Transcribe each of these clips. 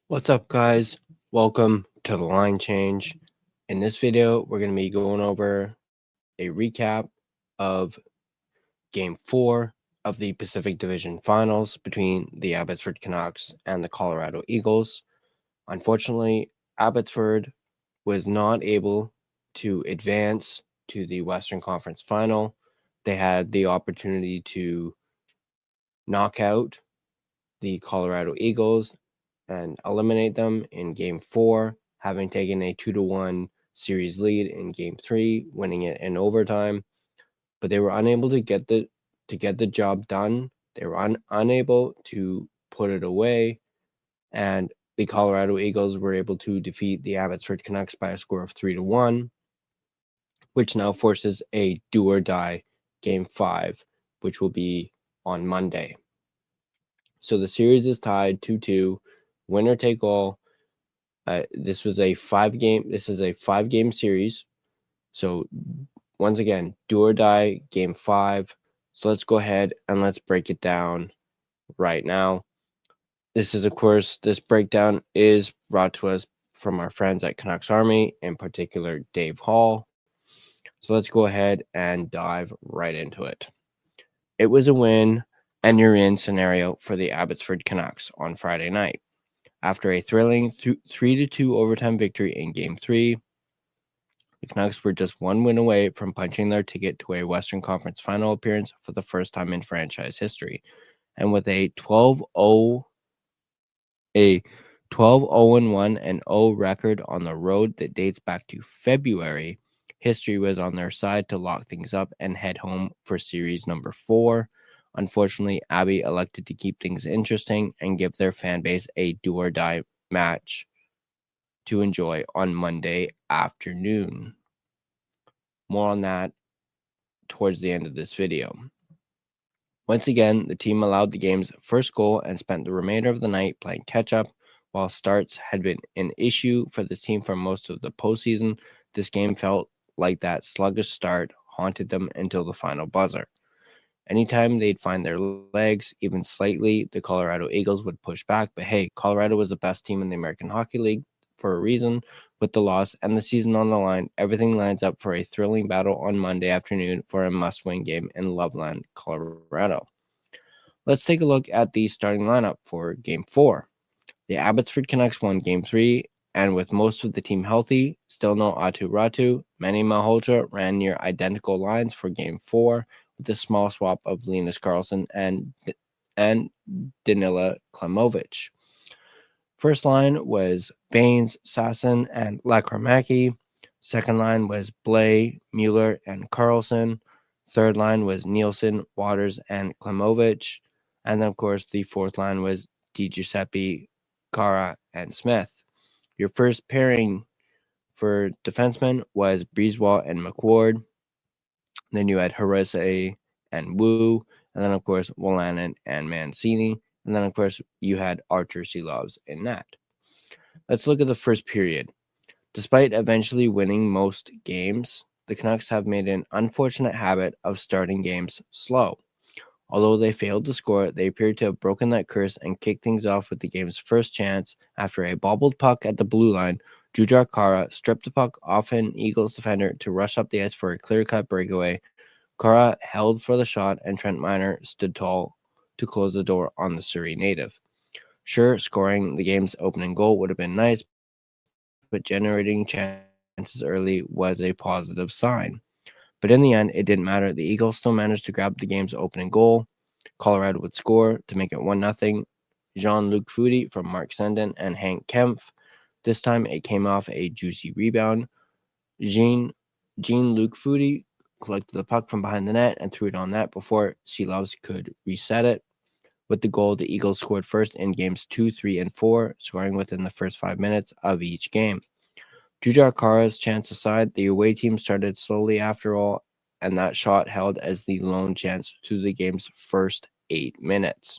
What's up, guys? Welcome to the line change. In this video, we're going to be going over a recap of Game 4 of the Pacific Division Finals between the Abbotsford Canucks and the Colorado Eagles. Unfortunately, Abbotsford was not able to advance to the Western Conference Final. They had the opportunity to knock out the Colorado Eagles and eliminate them in Game 4, having taken a 2-1 series lead in Game 3, winning it in overtime. But they were unable to get the job done. They were unable to put it away, and the Colorado Eagles were able to defeat the Abbotsford Canucks by a score of 3-1, which now forces a do or die Game 5, which will be on Monday. So the series is tied 2-2, winner take all. This is a 5-game series. So once again, do or die, Game 5. So let's go ahead and let's break it down right now. This breakdown is brought to us from our friends at Canucks Army, in particular Dave Hall. So let's go ahead and dive right into it. It was a win and you're in scenario for the Abbotsford Canucks on Friday night. After a thrilling 3-2 overtime victory in Game 3, the Canucks were just one win away from punching their ticket to a Western Conference final appearance for the first time in franchise history. And with a 12-0-1 and 0 record on the road that dates back to February, history was on their side to lock things up and head home for series number 4. Unfortunately, Abby elected to keep things interesting and give their fan base a do-or-die match to enjoy on Monday afternoon. More on that towards the end of this video. Once again, the team allowed the game's first goal and spent the remainder of the night playing catch-up. While starts had been an issue for this team for most of the postseason, this game felt like that sluggish start haunted them until the final buzzer. Anytime they'd find their legs, even slightly, the Colorado Eagles would push back. But hey, Colorado was the best team in the American Hockey League for a reason. With the loss and the season on the line, everything lines up for a thrilling battle on Monday afternoon for a must-win game in Loveland, Colorado. Let's take a look at the starting lineup for Game 4. The Abbotsford Canucks won Game 3, and with most of the team healthy, still no Atu Ratu, Manny Malhotra ran near identical lines for Game 4, with a small swap of Linus Karlsson and Danila Klemovic. First line was Baines, Sasson, and Lakramaki. Second line was Blay, Mueller, and Karlsson. Third line was Nielsen, Waters, and Klemovic. And then, of course, the fourth line was DiGiuseppe, Cara, and Smith. Your first pairing for defensemen was Breezewall and McWard. Then you had Harissa and Wu. And then, of course, Wolanin and Mancini. And then, of course, you had Archer, Silovs, and Nat. Let's look at the first period. Despite eventually winning most games, the Canucks have made an unfortunate habit of starting games slow. Although they failed to score, they appeared to have broken that curse and kicked things off with the game's first chance after a bobbled puck at the blue line. Jujhar Khaira stripped the puck off an Eagles defender to rush up the ice for a clear-cut breakaway. Khaira held for the shot, and Trent Miner stood tall to close the door on the Surrey native. Sure, scoring the game's opening goal would have been nice, but generating chances early was a positive sign. But in the end, it didn't matter. The Eagles still managed to grab the game's opening goal. Colorado would score to make it 1-0. Jean-Luc Foudy from Mark Senden and Hank Kempf. This time, it came off a juicy rebound. Jean-Luc Foudy collected the puck from behind the net and threw it on net before Silovs could reset it. With the goal, the Eagles scored first in games 2, 3, and 4, scoring within the first 5 minutes of each game. Jujhar Khaira's chance aside, the away team started slowly after all, and that shot held as the lone chance through the game's first 8 minutes.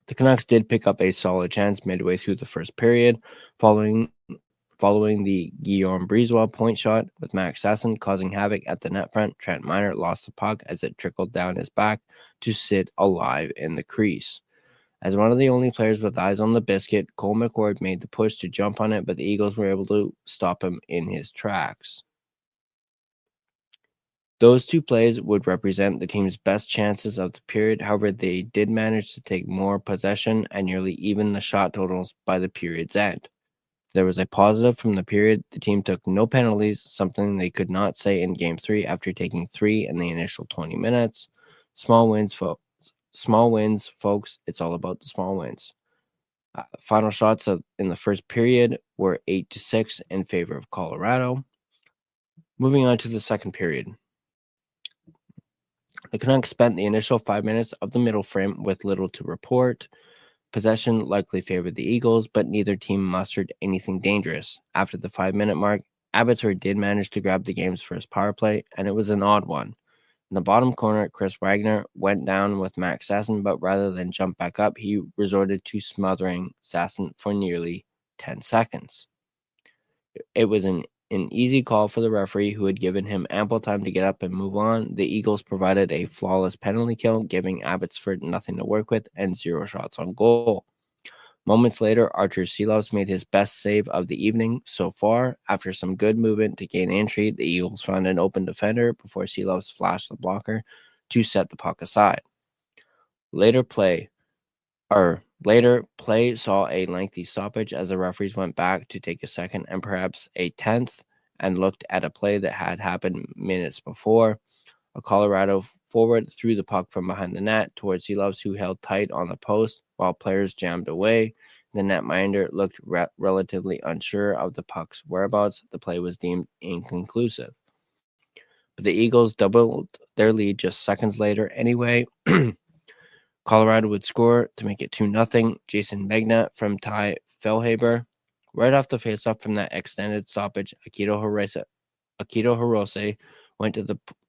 The Canucks did pick up a solid chance midway through the first period, following the Guillaume Breezewell point shot, with Max Sasson causing havoc at the net front. Trent Miner lost the puck as it trickled down his back to sit alive in the crease. As one of the only players with eyes on the biscuit, Cole McCord made the push to jump on it, but the Eagles were able to stop him in his tracks. Those two plays would represent the team's best chances of the period. However, they did manage to take more possession and nearly even the shot totals by the period's end. There was a positive from the period. The team took no penalties, something they could not say in Game 3 after taking 3 in the initial 20 minutes. Small wins, folks. It's all about the small wins. Final shots in the first period were 8-6 in favor of Colorado. Moving on to the second period. The Canucks spent the initial 5 minutes of the middle frame with little to report. Possession likely favored the Eagles, but neither team mustered anything dangerous. After the 5-minute mark, Abbotsford did manage to grab the game's first power play, and it was an odd one. In the bottom corner, Chris Wagner went down with Max Sasson, but rather than jump back up, he resorted to smothering Sasson for nearly 10 seconds. It was an easy call for the referee, who had given him ample time to get up and move on. The Eagles provided a flawless penalty kill, giving Abbotsford nothing to work with and 0 shots on goal. Moments later, Artur Silovs made his best save of the evening so far. After some good movement to gain entry, the Eagles found an open defender before Silovs flashed the blocker to set the puck aside. Later play saw a lengthy stoppage as the referees went back to take a second and perhaps a 10th and looked at a play that had happened minutes before. A Colorado forward threw the puck from behind the net towards Silovs, who held tight on the post while players jammed away. The netminder looked relatively unsure of the puck's whereabouts. The play was deemed inconclusive. But the Eagles doubled their lead just seconds later anyway. Colorado would score to make it 2-0. Jason Megna from Ty Fellhaber. Right off the faceoff from that extended stoppage, Akito Hirose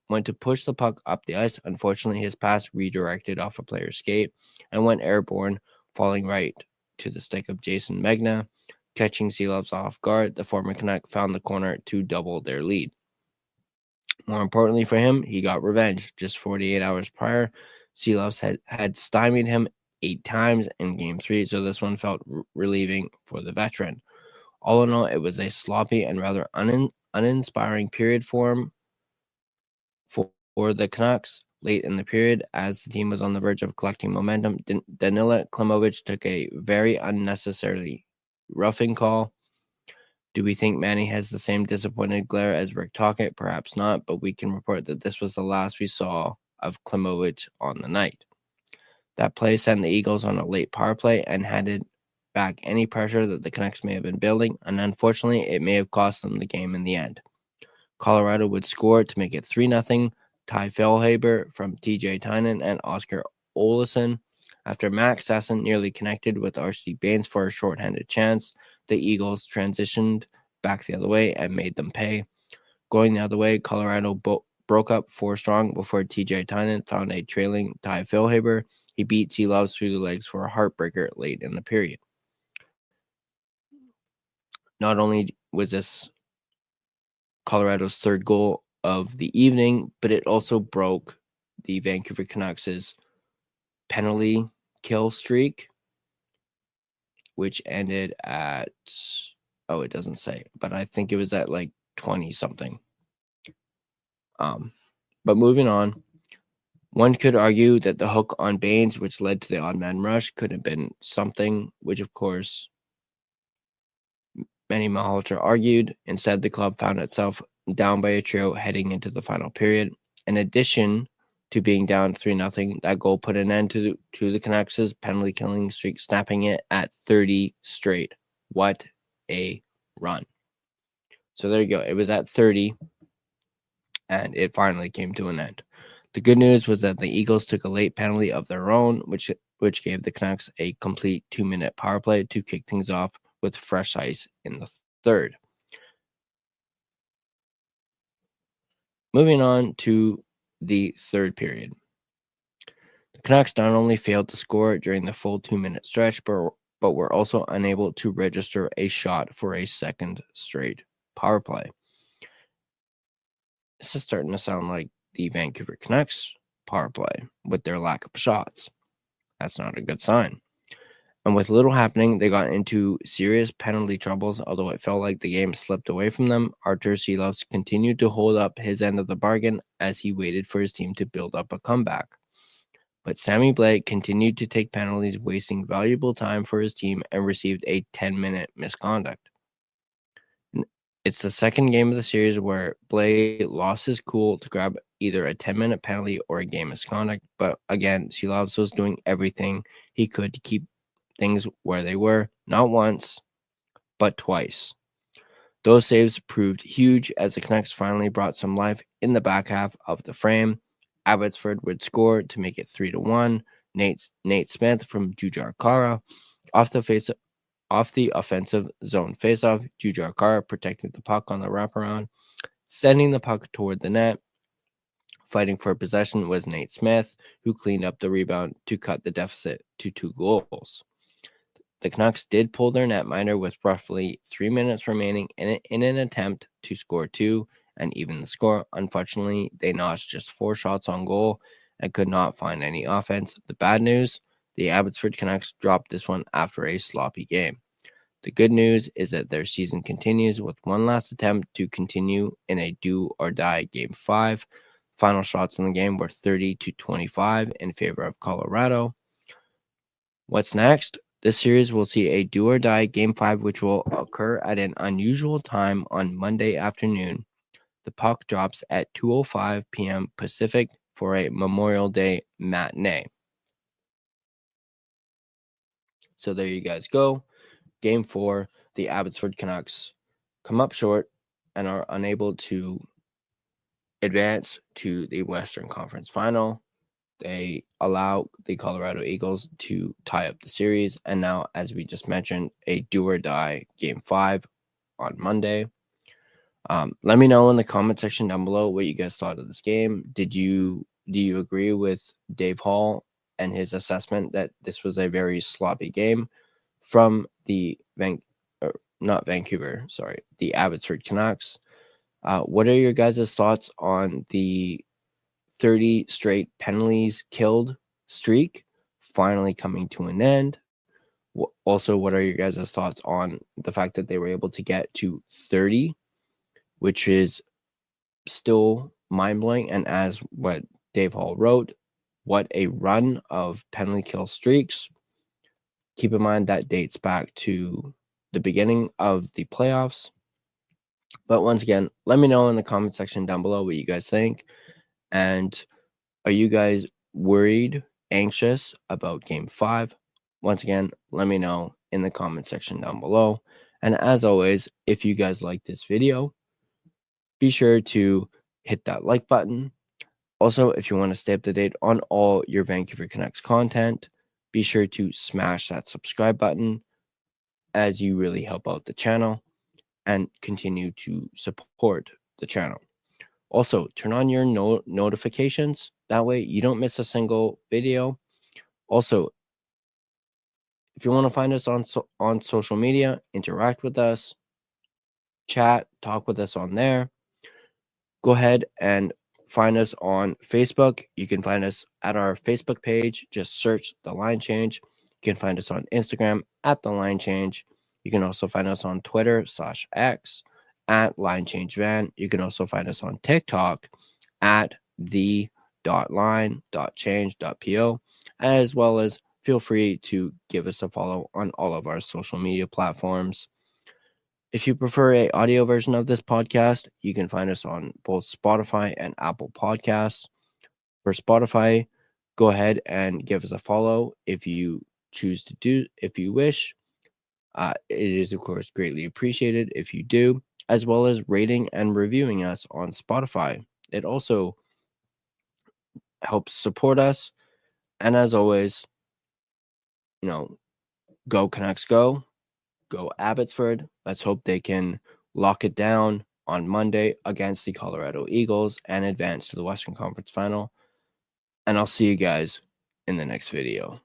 went to push the puck up the ice. Unfortunately, his pass redirected off a player's skate and went airborne, falling right to the stick of Jason Megna. Catching Silovs off guard, the former Canuck found the corner to double their lead. More importantly for him, he got revenge. Just 48 hours prior, Silovs had stymied him 8 times in Game 3, so this one felt relieving for the veteran. All in all, it was a sloppy and rather uninspiring period for the Canucks. Late in the period, as the team was on the verge of collecting momentum, Danila Klimovich took a very unnecessarily roughing call. Do we think Manny has the same disappointed glare as Rick Tocchet? Perhaps not, but we can report that this was the last we saw of Klimovich on the night. That play sent the Eagles on a late power play and handed back any pressure that the Canucks may have been building, and unfortunately, it may have cost them the game in the end. Colorado would score to make it 3-0. Ty Fellhaber from TJ Tynan and Oscar Olesen. After Max Sasson nearly connected with R.C. Baines for a shorthanded chance, the Eagles transitioned back the other way and made them pay. Going the other way, Colorado broke up 4 strong before TJ Tynan found a trailing Ty Fellhaber. He beat Silovs through the legs for a heartbreaker late in the period. Not only was this Colorado's 3rd goal of the evening, but it also broke the Vancouver Canucks' penalty kill streak, which ended at, it doesn't say, but I think it was at like 20 something. But moving on, one could argue that the hook on Baines, which led to the odd man rush, could have been something, which of course Manny Malhotra argued. Instead, the club found itself down by a trio heading into the final period. In addition to being down 3-0, that goal put an end to the Canucks' penalty killing streak, snapping it at 30 straight. What a run. So there you go. It was at 30, and it finally came to an end. The good news was that the Eagles took a late penalty of their own, which gave the Canucks a complete 2-minute power play to kick things off with fresh ice in the 3rd. Moving on to the 3rd period. The Canucks not only failed to score during the full 2-minute stretch, but were also unable to register a shot for a 2nd straight power play. This is starting to sound like the Vancouver Canucks power play with their lack of shots. That's not a good sign. And with little happening, they got into serious penalty troubles, although it felt like the game slipped away from them. Artur Silovs continued to hold up his end of the bargain as he waited for his team to build up a comeback. But Sammy Blake continued to take penalties, wasting valuable time for his team, and received a 10-minute misconduct. It's the second game of the series where Blake lost his cool to grab either a 10-minute penalty or a game misconduct. But again, Silovs was doing everything he could to keep things where they were, not once, but twice. Those saves proved huge as the Canucks finally brought some life in the back half of the frame. Abbotsford would score to make it 3-1. Nate Smith from Jujhar Khaira off the offensive zone faceoff. Jujhar Khaira protected the puck on the wraparound, sending the puck toward the net. Fighting for possession was Nate Smith, who cleaned up the rebound to cut the deficit to 2 goals. The Canucks did pull their netminder with roughly 3 minutes remaining in an attempt to score 2 and even the score. Unfortunately, they notched just 4 shots on goal and could not find any offense. The bad news, the Abbotsford Canucks dropped this one after a sloppy game. The good news is that their season continues with one last attempt to continue in a do-or-die Game 5. Final shots in the game were 30-25 in favor of Colorado. What's next? This series will see a do-or-die Game 5, which will occur at an unusual time on Monday afternoon. The puck drops at 2:05 p.m. Pacific for a Memorial Day matinee. So there you guys go. Game 4, the Abbotsford Canucks come up short and are unable to advance to the Western Conference Final. They allow the Colorado Eagles to tie up the series. And now, as we just mentioned, a do-or-die Game 5 on Monday. Let me know in the comment section down below what you guys thought of this game. Do you agree with Dave Hall and his assessment that this was a very sloppy game from the the Abbotsford Canucks? What are your guys' thoughts on the 30 straight penalties killed streak finally coming to an end? Also, what are your guys' thoughts on the fact that they were able to get to 30, which is still mind-blowing? And as what Dave Hall wrote, what a run of penalty kill streaks. Keep in mind that dates back to the beginning of the playoffs. But once again, let me know in the comment section down below what you guys think. And are you guys worried, anxious about Game 5? Once again, let me know in the comment section down below. And as always, if you guys like this video, be sure to hit that like button. Also, if you want to stay up to date on all your Vancouver Canucks content, be sure to smash that subscribe button, as you really help out the channel and continue to support the channel. Also, turn on your notifications. That way you don't miss a single video. Also, if you want to find us on social media, interact with us, chat, talk with us on there. Go ahead and find us on Facebook. You can find us at our Facebook page. Just search The Line Change. You can find us on Instagram at The Line Change. You can also find us on Twitter/X at LineChangeVan. You can also find us on TikTok at the.line.change.po, as well as feel free to give us a follow on all of our social media platforms. If you prefer an audio version of this podcast, you can find us on both Spotify and Apple Podcasts. For Spotify, go ahead and give us a follow if you choose to do, if you wish. It is, of course, greatly appreciated if you do, as well as rating and reviewing us on Spotify. It also helps support us. And as always, go Canucks, go Abbotsford. Let's hope they can lock it down on Monday against the Colorado Eagles and advance to the Western Conference Final. And I'll see you guys in the next video.